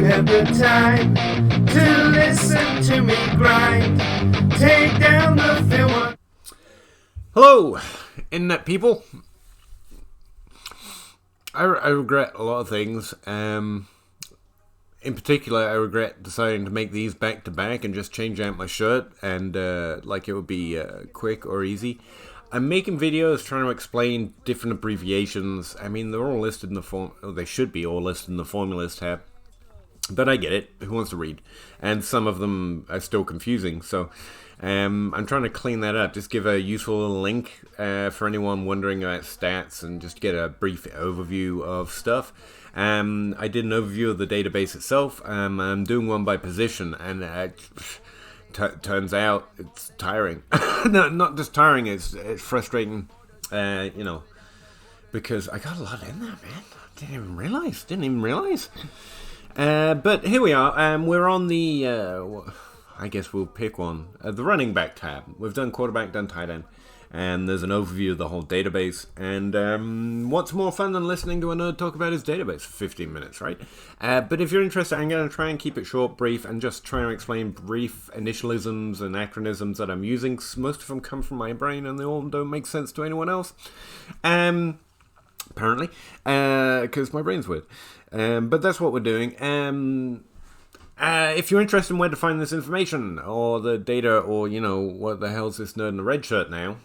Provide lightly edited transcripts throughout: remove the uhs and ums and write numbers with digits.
you have the time to listen to me grind. Take down the film. Hello, internet people. I regret a lot of things. In particular, I regret deciding to make these back to back and just change out my shirt and like it would be quick or easy. I'm making videos trying to explain different abbreviations. I mean, they're all listed in the they should be all listed in the formulas tab. But I get it. Who wants to read? And some of them are still confusing. So I'm trying to clean that up. Just give a useful link for anyone wondering about stats and just get a brief overview of stuff. I did an overview of the database itself. I'm doing one by position, and turns out it's tiring. No, not just tiring. It's frustrating. Because I got a lot in there, man. Didn't even realize. But here we are. We're on the. I guess we'll pick one. The running back tab. We've done quarterback, done tight end. And there's an overview of the whole database. And what's more fun than listening to a nerd talk about his database for 15 minutes, right? But if you're interested, I'm going to try and keep it short, brief, and just try and explain brief initialisms and acronyms that I'm using. Most of them come from my brain, and they all don't make sense to anyone else. Apparently. Because my brain's weird. But that's what we're doing. If you're interested in where to find this information, or the data, or, what the hell's this nerd in the red shirt now?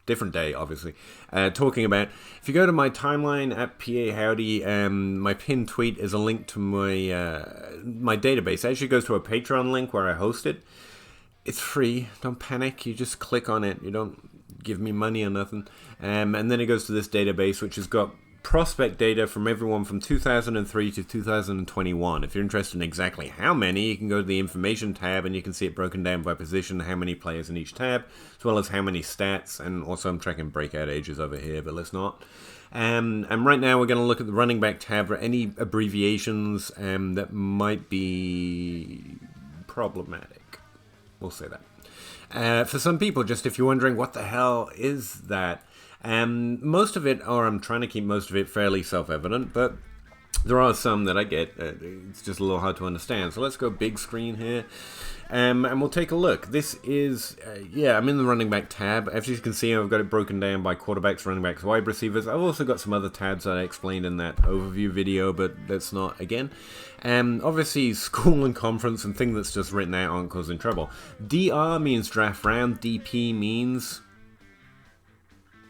Different day, obviously. Talking about, if you go to my timeline at Pahowdy, my pinned tweet is a link to my database. It actually goes to a Patreon link where I host it. It's free. Don't panic. You just click on it. You don't give me money or nothing. And then it goes to this database, which has got prospect data from everyone from 2003 to 2021. If you're interested in exactly how many, you can go to the information tab and you can see it broken down by position, how many players in each tab, as well as how many stats, and also I'm tracking breakout ages over here, but let's not. And right now we're going to look at the running back tab for any abbreviations that might be problematic. We'll say that. For some people, just if you're wondering what the hell is that, most of it, or I'm trying to keep most of it fairly self-evident, but there are some that I get, it's just a little hard to understand. So let's go big screen here, and we'll take a look. This is, I'm in the running back tab. As you can see, I've got it broken down by quarterbacks, running backs, wide receivers. I've also got some other tabs that I explained in that overview video, but that's not, again. Obviously, school and conference and thing that's just written out aren't causing trouble. DR means draft round, DP means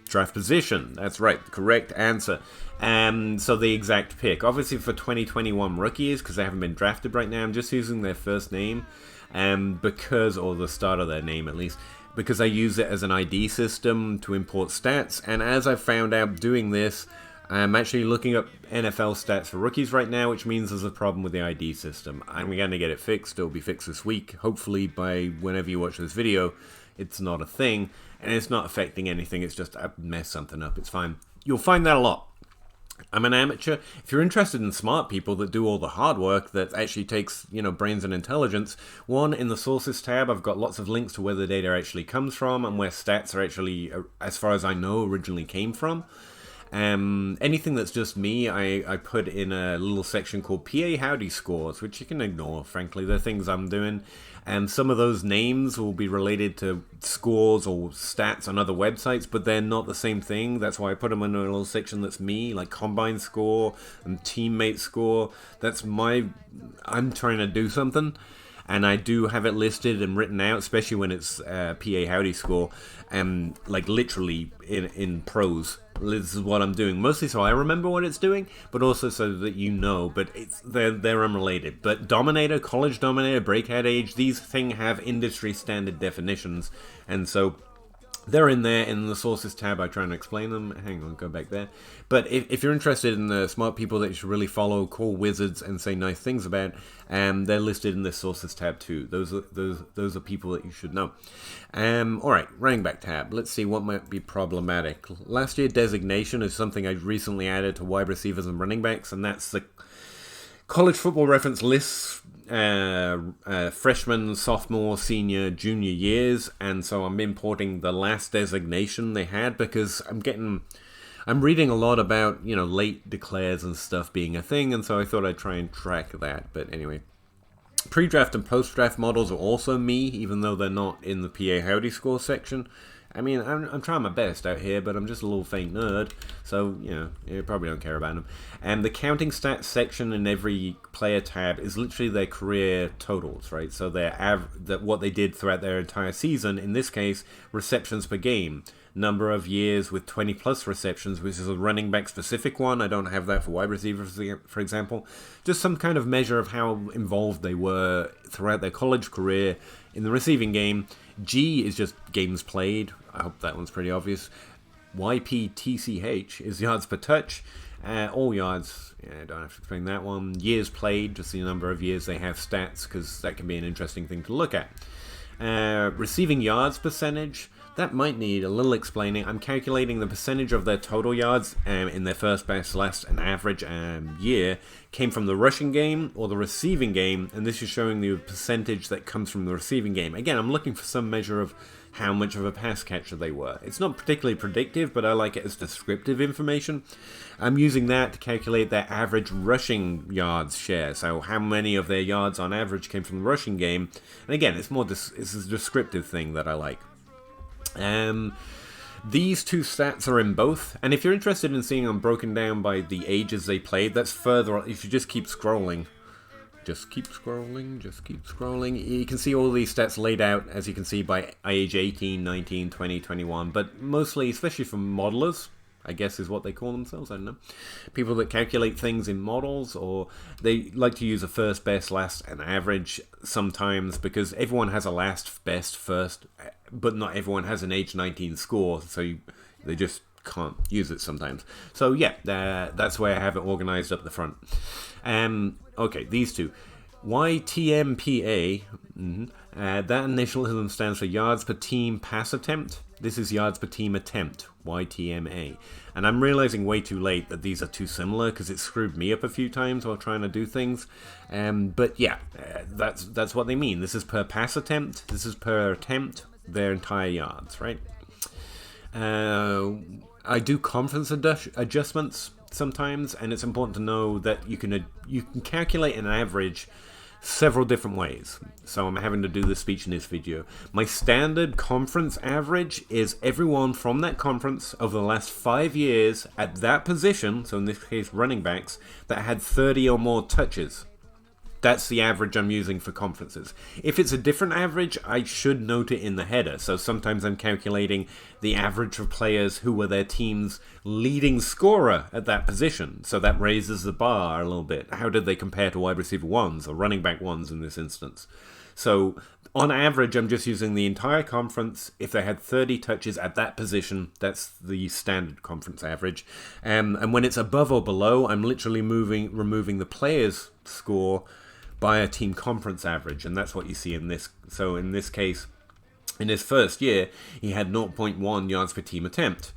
draft position. That's right, correct answer. So the exact pick. Obviously for 2021 rookies, because they haven't been drafted right now, I'm just using their first name, or the start of their name at least, because I use it as an ID system to import stats. And as I found out doing this, I'm actually looking up NFL stats for rookies right now, which means there's a problem with the ID system. I'm going to get it fixed. It'll be fixed this week. Hopefully by whenever you watch this video, it's not a thing. And it's not affecting anything, it's just I messed something up, it's fine. You'll find that a lot. I'm an amateur. If you're interested in smart people that do all the hard work that actually takes, brains and intelligence, one, in the sources tab, I've got lots of links to where the data actually comes from and where stats are actually, as far as I know, originally came from. Anything that's just me, I put in a little section called Pahowdy scores, which you can ignore, frankly. They're things I'm doing. And some of those names will be related to scores or stats on other websites, but they're not the same thing. That's why I put them in a little section that's me, like combine score and teammate score. I'm trying to do something. And I do have it listed and written out, especially when it's Pahowdy score, like literally in prose. This is what I'm doing, mostly so I remember what it's doing, but also so that you know. But they're unrelated. But Dominator, College Dominator, Breakout Age, these things have industry standard definitions, and so they're in there in the sources tab. I try and explain them. Hang on, go back there. But if you're interested in the smart people that you should really follow, call wizards, and say nice things about, they're listed in the sources tab too. Those are people that you should know. All right, running back tab. Let's see what might be problematic. Last year designation is something I recently added to wide receivers and running backs, and that's the College Football Reference lists freshman, sophomore, senior, junior years, and so I'm importing the last designation they had because I'm reading a lot about, late declares and stuff being a thing, and so I thought I'd try and track that. But anyway, pre-draft and post-draft models are also me, even though they're not in the Pahowdy score section. I mean, I'm trying my best out here, but I'm just a little faint nerd, so, you probably don't care about them. And the counting stats section in every player tab is literally their career totals, right? So what they did throughout their entire season, in this case, receptions per game. Number of years with 20 plus receptions, which is a running back specific one. I don't have that for wide receivers, for example. Just some kind of measure of how involved they were throughout their college career in the receiving game. G is just games played. I hope that one's pretty obvious. YPTCH is yards per touch. All yards, I don't have to explain that one. Years played, just the number of years they have stats, because that can be an interesting thing to look at. Receiving yards percentage. That might need a little explaining. I'm calculating the percentage of their total yards in their first, best, last, and average year came from the rushing game or the receiving game, and this is showing the percentage that comes from the receiving game. Again, I'm looking for some measure of how much of a pass catcher they were. It's not particularly predictive, but I like it as descriptive information. I'm using that to calculate their average rushing yards share, so how many of their yards on average came from the rushing game. And again, it's a descriptive thing that I like. These two stats are in both, and if you're interested in seeing them broken down by the ages they played, that's further on. If you just keep scrolling, you can see all these stats laid out, as you can see, by age 18, 19, 20, 21, but mostly, especially for modelers, I guess is what they call themselves, I don't know. People that calculate things in models, or they like to use a first, best, last, and average sometimes, because everyone has a last, best, first, but not everyone has an age 19 score, so they just can't use it sometimes. So yeah, that's why I have it organized up the front. Okay, these two. YTMPA, that initialism stands for yards per team pass attempt. This is yards per team attempt, YTMA. And I'm realizing way too late that these are too similar, because it screwed me up a few times while trying to do things. But yeah, that's what they mean. This is per pass attempt. This is per attempt, their entire yards, right? I do conference adjustments sometimes, and it's important to know that you can calculate an average several different ways. So I'm having to do this speech in this video. My standard conference average is everyone from that conference over the last 5 years at that position, so in this case running backs, that had 30 or more touches. That's the average I'm using for conferences. If it's a different average, I should note it in the header. So sometimes I'm calculating the average of players who were their team's leading scorer at that position. So that raises the bar a little bit. How did they compare to wide receiver ones or running back ones in this instance? So on average, I'm just using the entire conference. If they had 30 touches at that position, that's the standard conference average. And when it's above or below, I'm literally removing the player's score by a team conference average, and that's what you see in this. So in this case, in his first year, he had 0.1 yards per team attempt.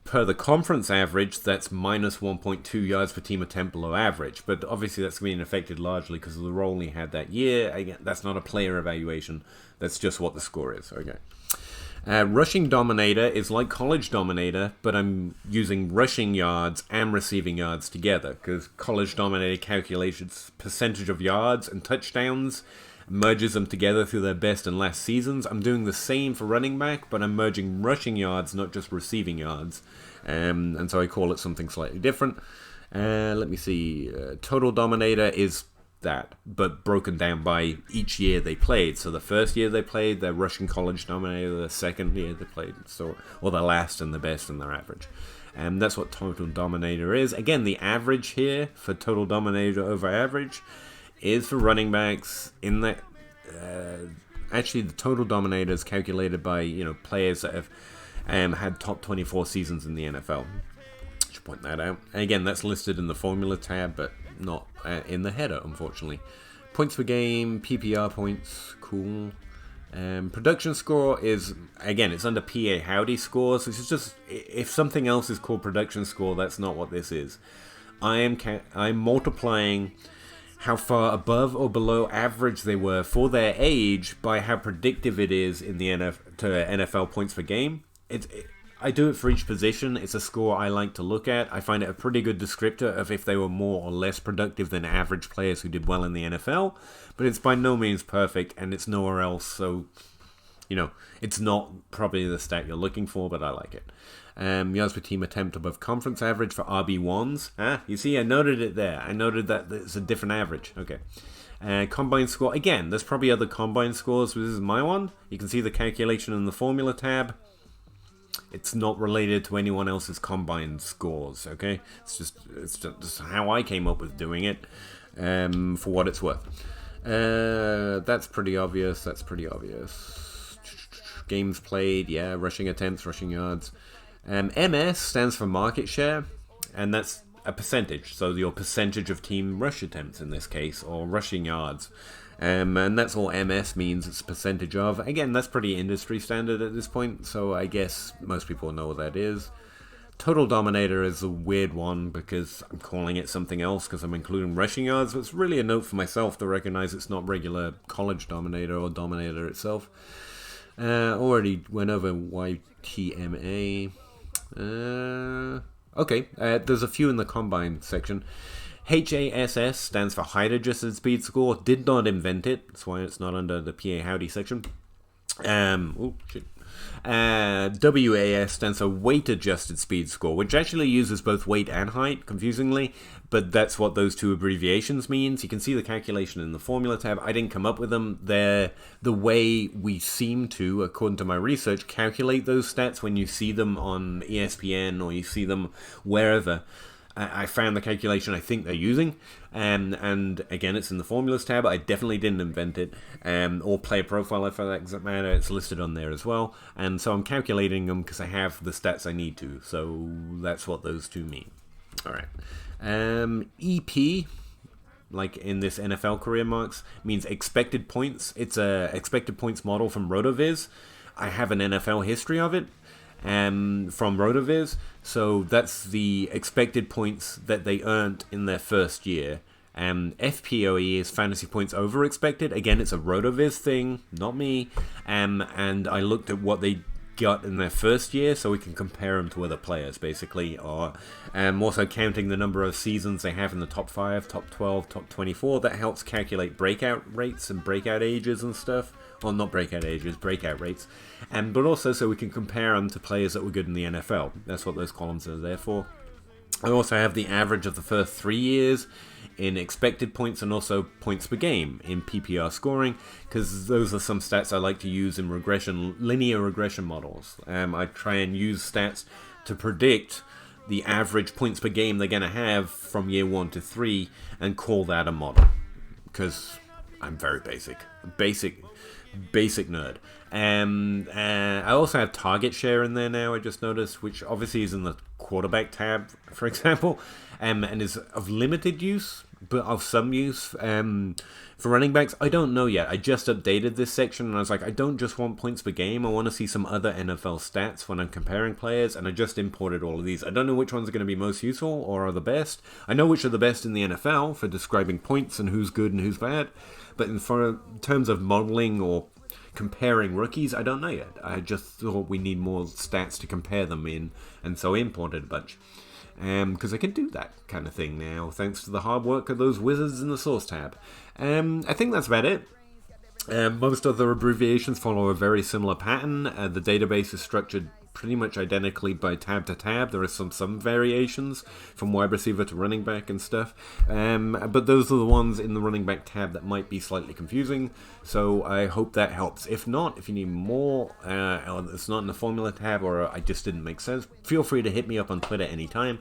Per the conference average, that's minus 1.2 yards per team attempt below average. But obviously that's being affected largely because of the role he had that year. Again, that's not a player evaluation. That's just what the score is. Okay. Rushing Dominator is like College Dominator, but I'm using rushing yards and receiving yards together, because College Dominator calculates percentage of yards and touchdowns, merges them together through their best and last seasons. I'm doing the same for running back, but I'm merging rushing yards, not just receiving yards, and so I call it something slightly different. Let me see. Total Dominator is that, but broken down by each year they played. So the first year they played, their rushing College Dominator. The second year they played, or the last and the best and their average. And that's what Total Dominator is. Again, the average here for Total Dominator over average is for running backs in that. Actually, the Total Dominator is calculated by players that have had top 24 seasons in the NFL. Should point that out. And again, that's listed in the formula tab, but not in the header, unfortunately. Points per game, PPR points, cool. Production score is, again, it's under Pahowdy scores. It's just, if something else is called production score, that's not what this is. I'm multiplying how far above or below average they were for their age by how predictive it is in the NFL points per game. I do it for each position. It's a score I like to look at. I find it a pretty good descriptor of if they were more or less productive than average players who did well in the NFL. But it's by no means perfect, and it's nowhere else. So, it's not probably the stat you're looking for, but I like it. Yards per team attempt above conference average for RB1s. You see, I noted it there. I noted that it's a different average. Okay. Combine score. Again, there's probably other combine scores, but this is my one. You can see the calculation in the formula tab. It's not related to anyone else's combine scores, okay? It's just how I came up with doing it, for what it's worth. That's pretty obvious. Games played, yeah. Rushing attempts, rushing yards. MS stands for market share, and that's a percentage. So your percentage of team rush attempts in this case, or rushing yards. And that's all MS means. It's a percentage of. Again, that's pretty industry standard at this point, so I guess most people know what that is. Total Dominator is a weird one because I'm calling it something else because I'm including rushing yards, but it's really a note for myself to recognize it's not regular college Dominator or Dominator itself. Already went over YTMA. Okay, there's a few in the Combine section. HASS stands for Height Adjusted Speed Score. Did not invent it. That's why it's not under the Pahowdy section. WAS stands for Weight Adjusted Speed Score, which actually uses both weight and height, confusingly, but that's what those two abbreviations means. You can see the calculation in the formula tab. I didn't come up with them. They're the way we seem to, according to my research, calculate those stats when you see them on ESPN or you see them wherever. I found the calculation I think they're using, and again, it's in the formulas tab. I definitely didn't invent it, or player profiler for that matter. It's listed on there as well, and so I'm calculating them because I have the stats I need to. So that's what those two mean. All right, EP, like in this NFL career marks, means expected points. It's a expected points model from RotoViz. I have an NFL history of it. From RotoViz, so that's the expected points that they earned in their first year. FPOE is fantasy points over expected. Again, it's a RotoViz thing, not me. And I looked at what they got in their first year, so we can compare them to other players, basically. Or also counting the number of seasons they have in the top 5, top 12, top 24. That helps calculate breakout rates and breakout ages and stuff. Well, not breakout ages, breakout rates. But also so we can compare them to players that were good in the NFL. That's what those columns are there for. I also have the average of the first 3 years in expected points and also points per game in PPR scoring, because those are some stats I like to use in linear regression models. I try and use stats to predict the average points per game they're going to have from year 1 to 3 and call that a model, because I'm very basic nerd. I also have target share in there now, I just noticed, which obviously is in the quarterback tab, for example, and is of limited use, but of some use. For running backs, I don't know yet. I just updated this section, and I was like, I don't just want points per game, I want to see some other NFL stats when I'm comparing players, and I just imported all of these. I don't know which ones are going to be most useful or are the best. I know which are the best in the NFL for describing points and who's good and who's bad, but in terms of modeling or comparing rookies, I don't know yet. I just thought we need more stats to compare them in, and so I imported a bunch. Because I can do that kind of thing now, thanks to the hard work of those wizards in the source tab. I think that's about it. Most other abbreviations follow a very similar pattern. The database is structured pretty much identically by tab to tab. There are some variations from wide receiver to running back and stuff, but those are the ones in the running back tab that might be slightly confusing, so I hope that helps. If not, if you need more, or it's not in the formula tab, or I just didn't make sense, feel free to hit me up on Twitter anytime,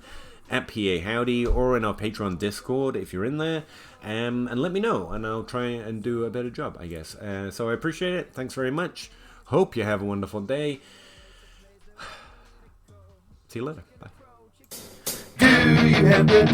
at Pahowdy, or in our Patreon Discord if you're in there, and let me know, and I'll try and do a better job, I guess. So I appreciate it. Thanks very much. Hope you have a wonderful day. See you later. Bye. Do you have the